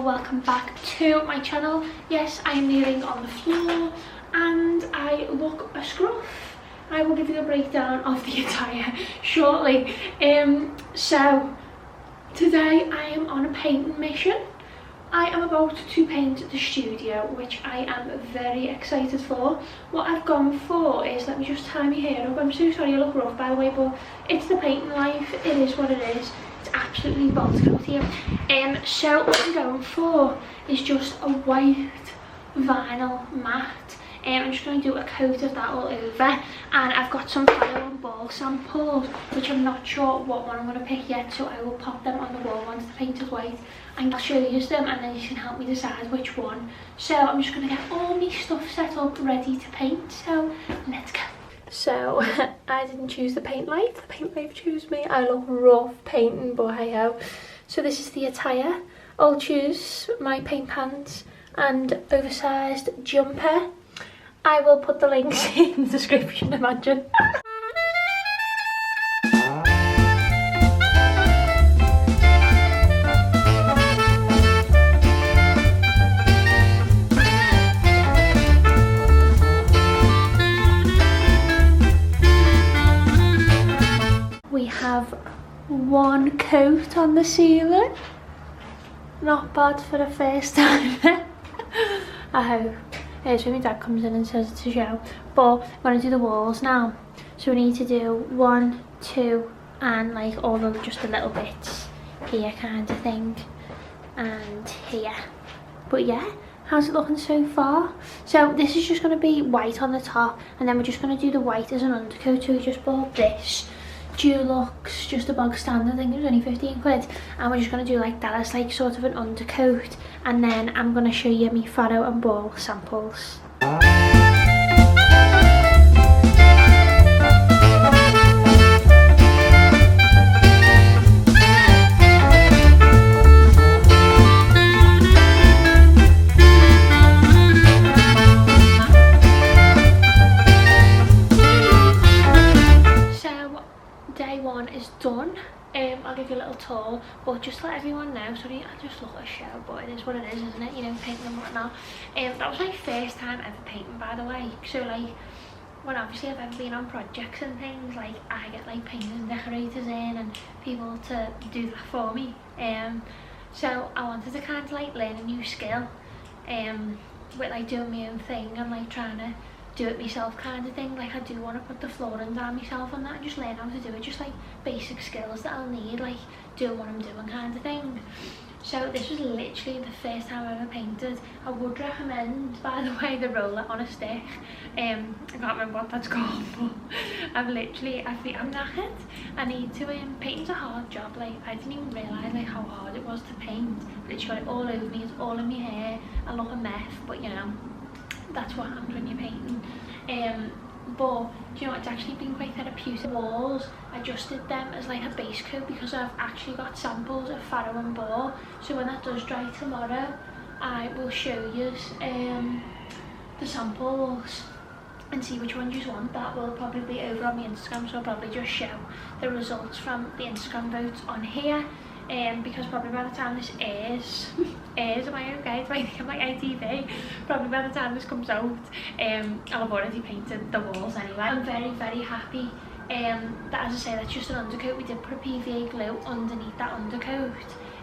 welcome back to my channel. Yes, I am kneeling on the floor and I look a scruff. I will give you a breakdown of the attire shortly. So today I am on a painting mission. I am about to paint the studio, which I am very excited for. What I've gone for is, let me just tie my hair up. I'm so sorry I look rough by the way, but it's the painting life. It is what it is. It's absolutely Baltic out here. So what I'm going for is just a white vinyl mat. I'm just going to do a coat of that all over, and I've got some fire and ball samples which I'm not sure what one I'm going to pick yet, so I will pop them on the wall once the paint is white and I'll show you them, and then you can help me decide which one. So I'm just going to get all my stuff set up ready to paint, so let's go. So I didn't choose the paint light, the paint light chose me. I look rough painting, but hey ho. So this is the attire. I'll choose my paint pants and oversized jumper. I will put the links in the description, imagine. We have one coat on the ceiling. Not bad for the first time. I hope. So my dad comes in and says it's a show, but I'm going to do the walls now. So we need to do 1, 2 and like all the just the little bits here kind of thing, and here. But yeah, how's it looking so far? So this is just going to be white on the top, and then we're just going to do the white as an undercoat. So we just bought this Dulux, just a bog standard. I think it was only 15 quid, and we're just going to do like that as like sort of an undercoat, and then I'm going to show you my faro and ball samples. Day one is done. I'll give you a little tour, but just to let everyone know, sorry I just look at a show, but it is what it is, isn't it? You know, painting and whatnot. That was my first time ever painting, by the way. So like, when obviously I've ever been on projects and things, like I get like painters and decorators in and people to do that for me. So I wanted to kind of like learn a new skill, with like doing my own thing and like trying to do it myself kind of thing. Like I do want to put the flooring down myself and that, and just learn how to do it, just like basic skills that I'll need, like doing what I'm doing kind of thing. So this was literally the first time I ever painted. I would recommend, by the way, the roller on a stick. I can't remember what that's called, but I'm knackered. I need to, painting's a hard job. Like I didn't even realise like how hard it was to paint. Literally got it all over me, it's all in my hair. I look a mess, but you know, that's what happens when you're painting. But do you know, it's actually been quite therapeutic. Walls, I just did them as like a base coat because I've actually got samples of faro and ball. So when that does dry tomorrow, I will show you the samples and see which ones you want. That will probably be over on my Instagram, so I'll probably just show the results from the Instagram votes on here. Because probably by the time this airs, am I okay? I think I'm like ITV. Probably by the time this comes out, I'll have already painted the walls anyway. I'm very, very happy that, as I say, that's just an undercoat. We did put a PVA glue underneath that undercoat,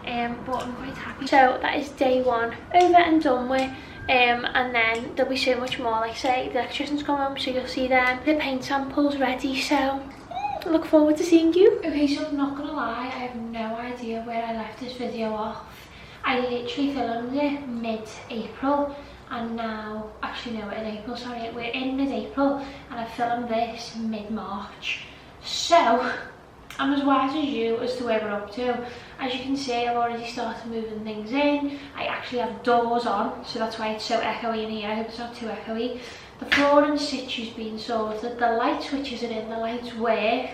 but I'm quite happy. So that is day one over and done with. And then there'll be so much more. Like I say, the electricians come home, so you'll see them. The paint samples ready, so look forward to seeing you. Okay, so I'm not gonna lie, I have no idea where I left this video off. I literally filmed it mid-April, and now, actually no, in April, sorry, we're in mid-April, and I filmed this mid-March. So I'm as wise as you as to where we're up to. As you can see, I've already started moving things in. I actually have doors on, so that's why it's so echoey in here. I hope it's not too echoey. The floor in situ's been sorted, the light switches are in, the lights work.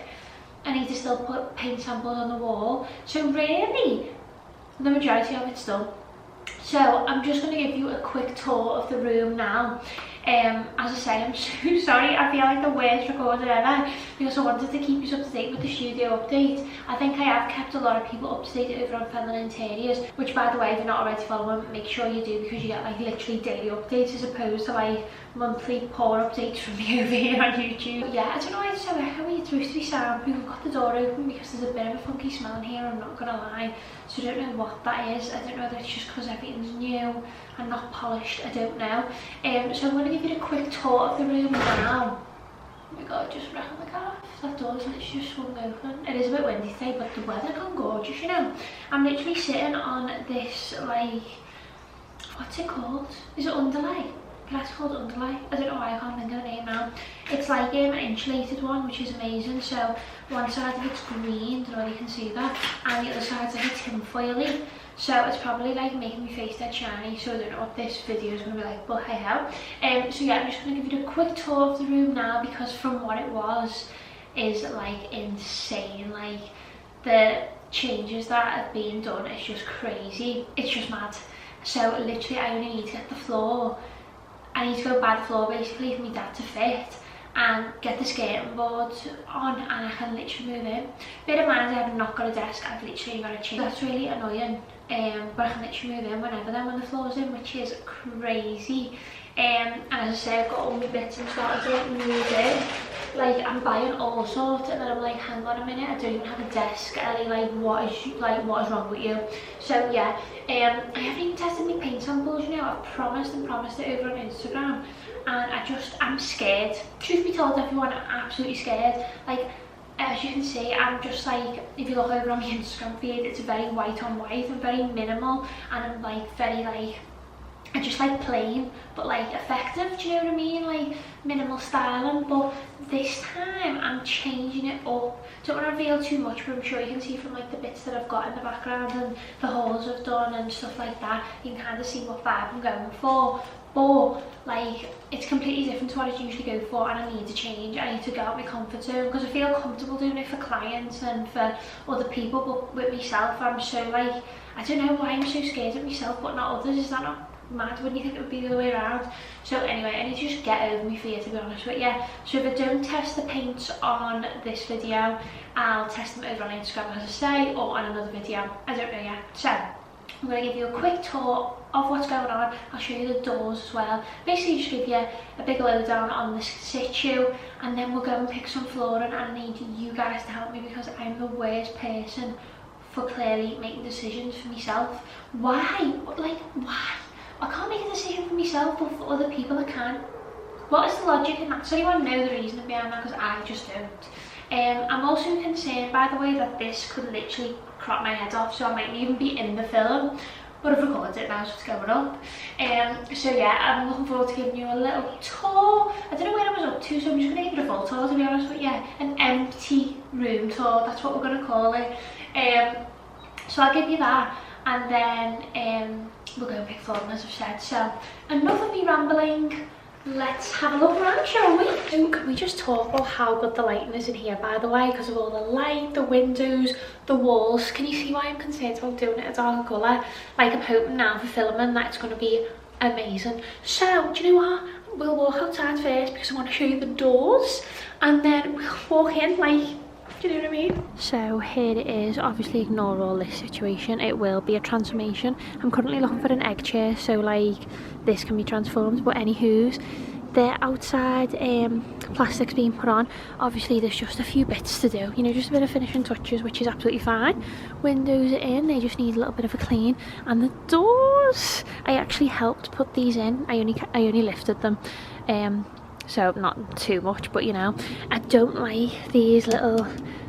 I need to still put paint samples on the wall. So really, the majority of it's done. So I'm just going to give you a quick tour of the room now. As I said, I'm so sorry. I feel like the worst recorder ever because I wanted to keep you up to date with the studio update. I think I have kept a lot of people up to date over on Feminine Interiors, which, by the way, if you're not already following, make sure you do, because you get like literally daily updates as opposed to like monthly poor updates from me over here on YouTube. Yeah, I don't know why it's so echoey. It's supposed to be soundproof. We've got the door open because there's a bit of a funky smell in here, I'm not gonna lie. So I don't know what that is. I don't know whether it's just because everything's new and not polished, I don't know. So I'm going to give you a quick tour of the room now. Oh my god, just wrapping the car off. That door's literally just swung open. It is a bit windy today, but the weather's gone gorgeous, you know. I'm literally sitting on this, like, what's it called? Is it underlay? That's called underlay. I don't know why I can't think of the name now. It's like an insulated one, which is amazing. So one side of it's green, don't know if you can see that, and the other side's like a tin foily. So it's probably like making my face dead shiny, so I don't know what this video is going to be like, but hey ho. So yeah, I'm just going to give you a quick tour of the room now, because from what it was is like insane. Like the changes that have been done, it's just crazy. It's just mad. So literally I only need to get the floor. I need to go buy the floor basically for my dad to fit and get the skirting board on, and I can literally move in. Bear in mind, I've not got a desk, I've literally got a chair. That's really annoying, but I can literally move in whenever then when the floor's in, which is crazy. And as I say, I've got all my bits and started to move in. Like I'm buying all sorts, and then I'm like, hang on a minute, I don't even have a desk, Ellie, like what is wrong with you? So yeah, I haven't even tested my paint samples, you know. I've promised it over on Instagram, and I'm scared. Truth be told, everyone, I'm absolutely scared. Like, as you can see, I'm just like, if you look over on my Instagram feed, it's very white on white and very minimal, and I'm like very like, I just like plain but like effective, do you know what I mean? Like minimal styling. But this time I'm changing it up. Don't want to reveal too much, but I'm sure you can see from like the bits that I've got in the background and the hauls I've done and stuff like that, you can kind of see what vibe I'm going for. But like, it's completely different to what I usually go for, and I need to change. I need to go out my comfort zone, because I feel comfortable doing it for clients and for other people, but with myself I'm so like, I don't know why I'm so scared of myself but not others. Is that not mad? Wouldn't you think it would be the other way around? So anyway, I need to just get over my fear, to be honest. But yeah, so if I don't test the paints on this video, I'll test them over on Instagram, as I say, or on another video. I don't know yet. So I'm going to give you a quick tour of what's going on. I'll show you the doors as well. Basically just give you a big lowdown on the situ, and then we'll go and pick some flooring, and I need you guys to help me, because I'm the worst person for clearly making decisions for myself. Why? Like, why? I can't make a decision for myself, but for other people I can. What is the logic in that? Does anyone know the reason behind that? Because I just don't. I'm also concerned, by the way, that this could literally crop my head off, so I might even be in the film, but I've recorded it now, so it's going up. So yeah, I'm looking forward to giving you a little tour. I don't know where I was up to, so I'm just going to give it a full tour, to be honest. But yeah, an empty room tour, that's what we're going to call it. So I'll give you that, and then we'll go and pick flooring, as I've said. So enough of me rambling, let's have a look around, shall we? So can we just talk about how good the lighting is in here, by the way, because of all the light, the windows, the walls. Can you see why I'm concerned about doing it a darker colour? Like, I'm hoping now for filming that it's going to be amazing. So do you know what, we'll walk outside first, because I want to show you the doors, and then we'll walk in, like, do you know what I mean? So here it is. Obviously ignore all this situation, it will be a transformation. I'm currently looking for an egg chair, so like this can be transformed, but anywho's, the outside plastic's being put on. Obviously there's just a few bits to do, you know, just a bit of finishing touches, which is absolutely fine. Windows are in, they just need a little bit of a clean. And the doors, I actually helped put these in. I only lifted them, so not too much, but you know, I don't like these little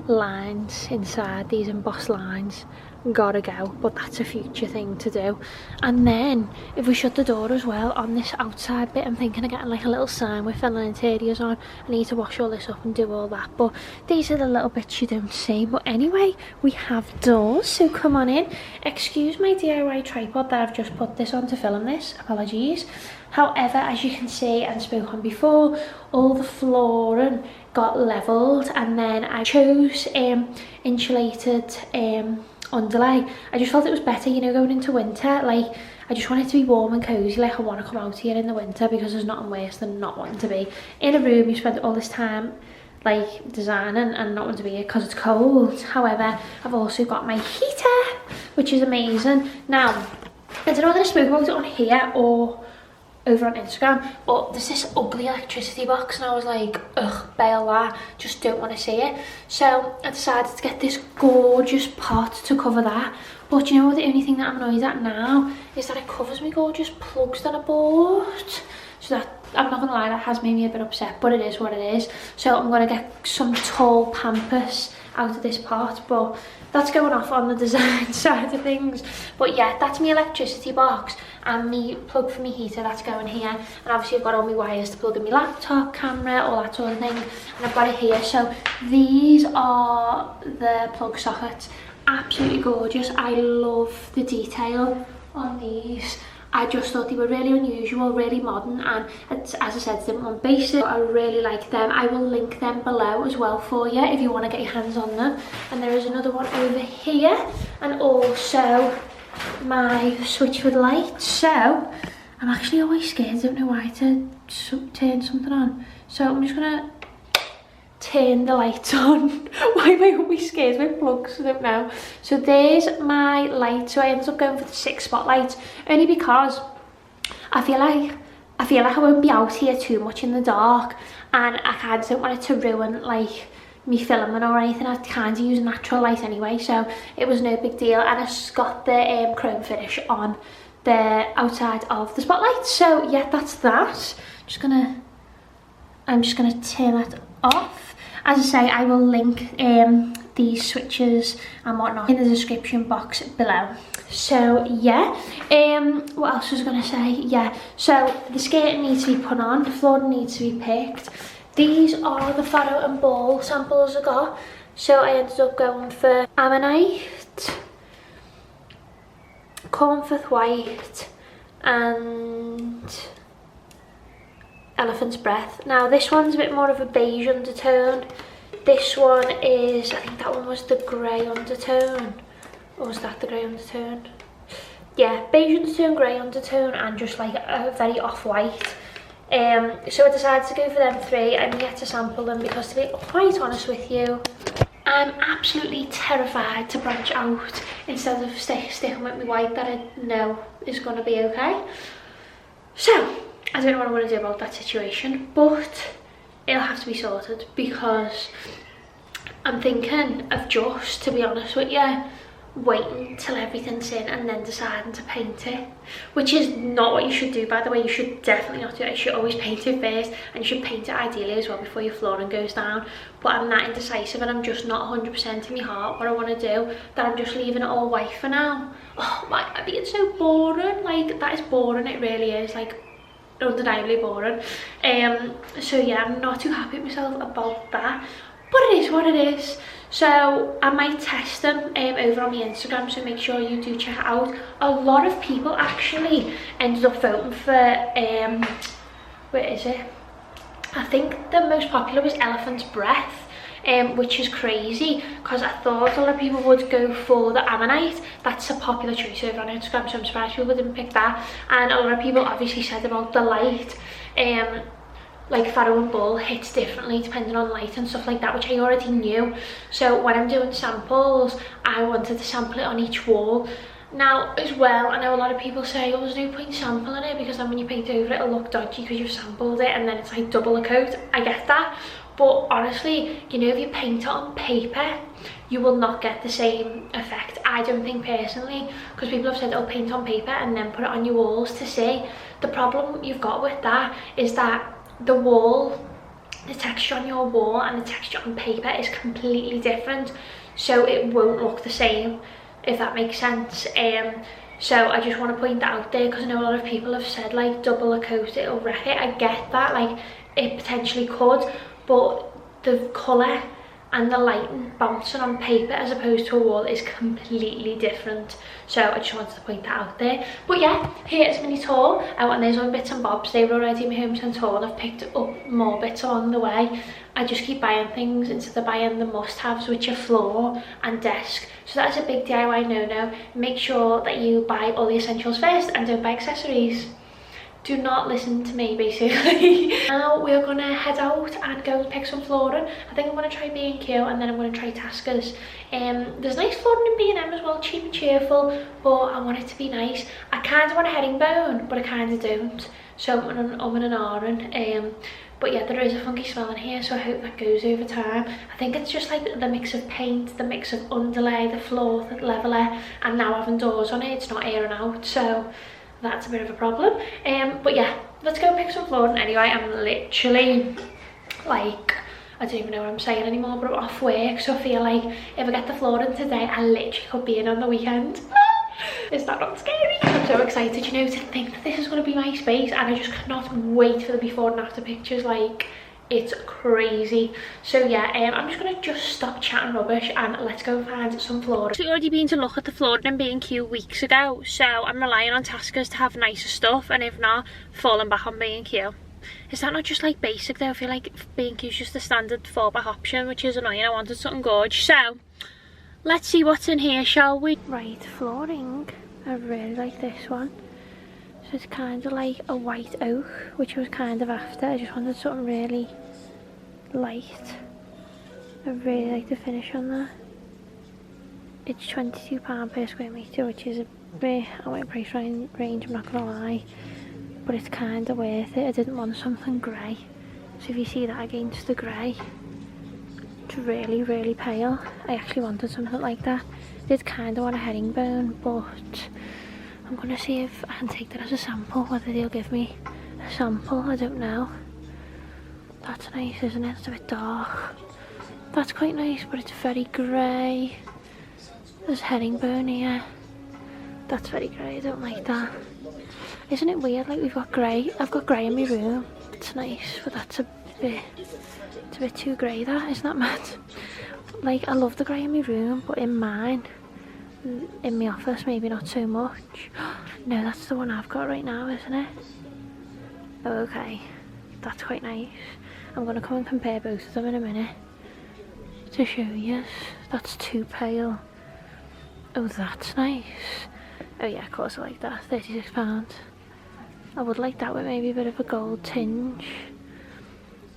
lines inside, these embossed lines. Gotta go, but that's a future thing to do. And then if we shut the door as well on this outside bit, I'm thinking of getting like a little sign with Feminine Interiors on. I need to wash all this up and do all that, but these are the little bits you don't see. But anyway, we have doors, so come on in. Excuse my DIY tripod that I've just put this on to film this, apologies. However, as you can see and spoke on before, all the flooring got levelled, and then I chose insulated underlay. I just felt it was better, you know, going into winter. Like, I just want it to be warm and cozy. Like, I want to come out here in the winter because there's nothing worse than not wanting to be in a room you spent all this time like designing and not wanting to be here because it's cold. However, I've also got my heater, which is amazing. Now, I don't know whether I spoke about it on here or over on Instagram, but there's this ugly electricity box and I was like, ugh, bail that, just don't want to see it. So I decided to get this gorgeous pot to cover that. But you know what, the only thing that I'm annoyed at now is that it covers me gorgeous plugs that I bought. So that, I'm not gonna lie, that has made me a bit upset, but it is what it is. So I'm gonna get some tall pampas out of this pot, but that's going off on the design side of things. But yeah, that's my electricity box and me plug for my heater, that's going here. And obviously I've got all my wires to plug in my laptop, camera, all that sort of thing, and I've got it here. So these are the plug sockets, absolutely gorgeous. I love the detail on these. I just thought they were really unusual, really modern, and as I said, simple and basic. I really like them. I will link them below as well for you if you want to get your hands on them. And there is another one over here, and also my switch for the lights. So I'm actually always scared, I don't know why, to turn something on. So I'm just gonna turn the lights on. Why am I always scared with plugs? I don't know. So there's my light. So I ended up going for the 6 spotlights only because I feel like I won't be out here too much in the dark, and I kind of don't want it to ruin like me filming or anything. I kind of use natural light anyway, so it was no big deal. And I just got the chrome finish on the outside of the spotlight. So yeah, that's that. I'm just gonna turn that off. As I say, I will link these switches and whatnot in the description box below. So yeah, what else was I gonna say? Yeah, so the skirting needs to be put on, the flooring needs to be picked. These are the Farrow and Ball samples I got. So I ended up going for Ammonite, Cornforth White and Elephant's Breath. Now this one's a bit more of a beige undertone. This one is, I think that one was the grey undertone. Or was that the grey undertone? Yeah, beige undertone, grey undertone, and just like a very off-white. So I decided to go for them 3. I'm yet to sample them because, to be quite honest with you, I'm absolutely terrified to branch out instead of sticking with my white that I know is going to be okay. So I don't know what I want to do about that situation, but it'll have to be sorted because I'm thinking of just, to be honest with you, waiting till everything's in and then deciding to paint it, which is not what you should do, by the way. You should definitely not do it. You should always paint it first, and you should paint it ideally as well before your flooring goes down. But I'm that indecisive and I'm just not 100% in my heart what I want to do, that I'm just leaving it all white for now. Oh my, I think it's so boring. Like, that is boring, it really is. Like, undeniably boring. So yeah, I'm not too happy with myself about that, but it is what it is. So I might test them over on my Instagram, so make sure you do check it out. A lot of people actually ended up voting for where is it, I think the most popular was Elephant's Breath, which is crazy because I thought a lot of people would go for the Ammonite. That's a popular choice over on Instagram, so I'm surprised people didn't pick that. And a lot of people obviously said about the light, like Farrow and Ball hits differently depending on light and stuff like that, which I already knew. So when I'm doing samples, I wanted to sample it on each wall. Now as well, I know a lot of people say, oh, there's no point sampling it because then when you paint over it, it'll look dodgy because you've sampled it and then it's like double a coat. I get that. But honestly, you know, if you paint it on paper, you will not get the same effect, I don't think, personally, because people have said, oh, paint on paper and then put it on your walls to see. The problem you've got with that is that the wall, the texture on your wall and the texture on paper is completely different, so it won't look the same, if that makes sense. So I just want to point that out there because I know a lot of people have said like double a coat, it'll wreck it. I get that, like it potentially could, but the colour and the lighting bouncing on paper as opposed to a wall is completely different. So I just wanted to point that out there. But yeah, here is mini tour out, and there's other bits and bobs. They were already in my home centre haul, and I've picked up more bits along the way. I just keep buying things instead of buying the must-haves, which are floor and desk. So that is a big DIY no-no. Make sure that you buy all the essentials first and don't buy accessories. Do not listen to me, basically. Now we're gonna head out and go pick some flooring. I think I'm gonna try B&Q, and then I'm gonna try Tasker's. There's nice flooring in B&M as well, cheap and cheerful, but I want it to be nice. I kind of want a herringbone, but I kind of don't. So I'm in an ahhing. But yeah, there is a funky smell in here, so I hope that goes over time. I think it's just like the mix of paint, the mix of underlay, the floor, the leveler, and now having doors on it, it's not airing out, so that's a bit of a problem. But yeah, let's go pick some flooring. Anyway, I'm literally like, I don't even know what I'm saying anymore, but I'm off work, so I feel like if I get the flooring today, I literally could be in on the weekend. Is that not scary? I'm so excited, you know, to think that this is going to be my space, and I just cannot wait for the before and after pictures. Like, it's crazy. So yeah, I'm just gonna stop chatting rubbish and let's go find some flooring. So we've already been to look at the flooring in B&Q weeks ago, so I'm relying on Tasker's to have nicer stuff, and if not, falling back on B&Q. Is that not just like basic though? I feel like B&Q's just the standard fallback option, which is annoying. I wanted something gorgeous. So let's see what's in here, shall we? Right, flooring. I really like this one. So it's kind of like a white oak, which I was kind of after. I just wanted something really light. I really like the finish on that. It's £22 per square metre, which is a bit out of my price range, I'm not gonna lie. But it's kind of worth it. I didn't want something grey. So if you see that against the grey, it's really, really pale. I actually wanted something like that. I did kind of want a herringbone, but I'm gonna see if I can take that as a sample, whether they'll give me a sample, I don't know. That's nice, isn't it? It's a bit dark. That's quite nice, but it's very grey. There's herringbone here. That's very grey, I don't like that. Isn't it weird, like we've got grey, I've got grey in my room. It's nice, but that's it's a bit too grey, that, isn't that mad? Like, I love the grey in my room, but in mine, in my office, maybe not so much. No, that's the one I've got right now, isn't it? Oh, okay, that's quite nice. I'm going to come and compare both of them in a minute to show you. That's too pale. Oh, that's nice. Oh yeah, of course I like that. £36. I would like that with maybe a bit of a gold tinge.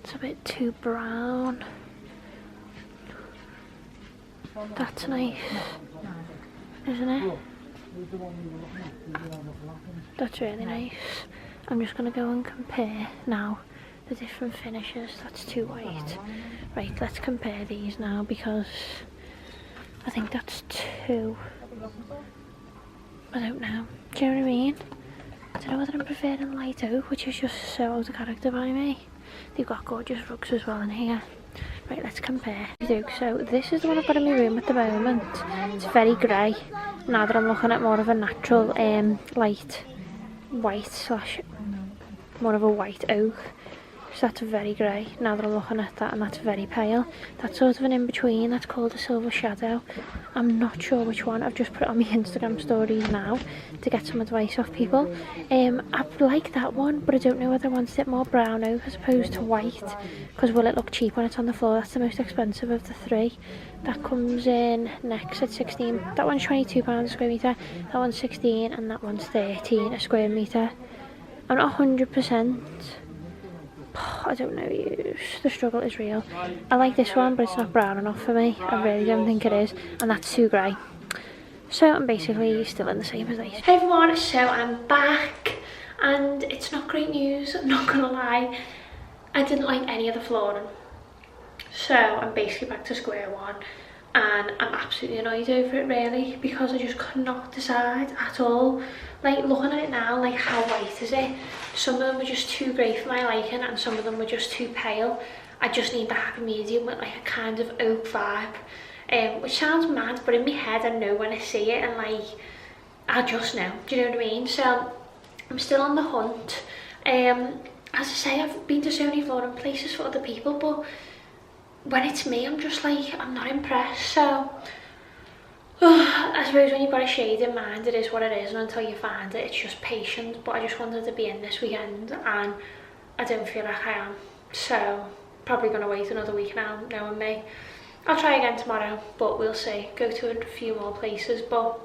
It's a bit too brown. That's nice, isn't it? That's really nice. I'm just going to go and compare now the different finishes. That's too white. Right, let's compare these now, because I think that's too, I don't know. Do you know what I mean? I don't know whether I'm preferring light oak, which is just so out of character by me. They've got gorgeous rugs as well in here. Right, let's compare. So this is the one I've got in my room at the moment. It's very grey. Now that I'm looking at more of a natural light white slash more of a white oak. So that's very grey. Now that I'm looking at that, and that's very pale. That's sort of an in-between. That's called a silver shadow. I'm not sure which one. I've just put it on my Instagram stories now to get some advice off people. I like that one, but I don't know whether I wanted it more brown oak as opposed to white, because will it look cheap when it's on the floor? That's the most expensive of the three. That comes in next at 16. That one's £22 a square metre. That one's 16, and that one's 13 a square metre. I'm not 100%. I don't know, the struggle is real. I like this one, but it's not brown enough for me. I really don't think it is, and that's too grey. So I'm basically still in the same position. Hey everyone, so I'm back, and it's not great news, I'm not gonna lie. I didn't like any of the flooring, so I'm basically back to square one, and I'm absolutely annoyed over it really, because I just could not decide at all. Like, looking at it now, like, how white is it? Some of them were just too grey for my liking, and some of them were just too pale. I just need the happy medium with like a kind of oak vibe, which sounds mad, but in my head I know when I see it, and like, I just know, do you know what I mean? So I'm still on the hunt. As I say, I've been to so many flooring places for other people, but when it's me, I'm just like, I'm not impressed. So I suppose when you've got a shade in mind, it is what it is, and until you find it, it's just patience. But I just wanted to be in this weekend, and I don't feel like I am, so probably gonna wait another week now, knowing me. I'll try again tomorrow, but we'll see. Go to a few more places. But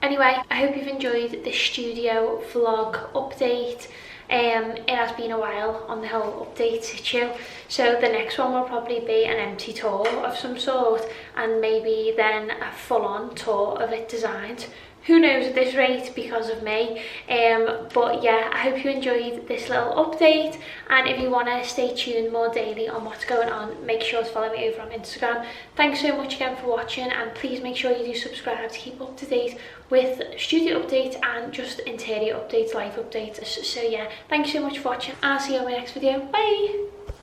anyway, I hope you've enjoyed this studio vlog update. It has been a while on the whole update situ, so the next one will probably be an empty tour of some sort, and maybe then a full-on tour of it designed. Who knows at this rate because of me. But yeah, I hope you enjoyed this little update, and if you want to stay tuned more daily on what's going on, make sure to follow me over on Instagram. Thanks so much again for watching, and please make sure you do subscribe to keep up to date with studio updates and just interior updates, life updates. So yeah, thanks so much for watching. I'll see you in my next video. Bye.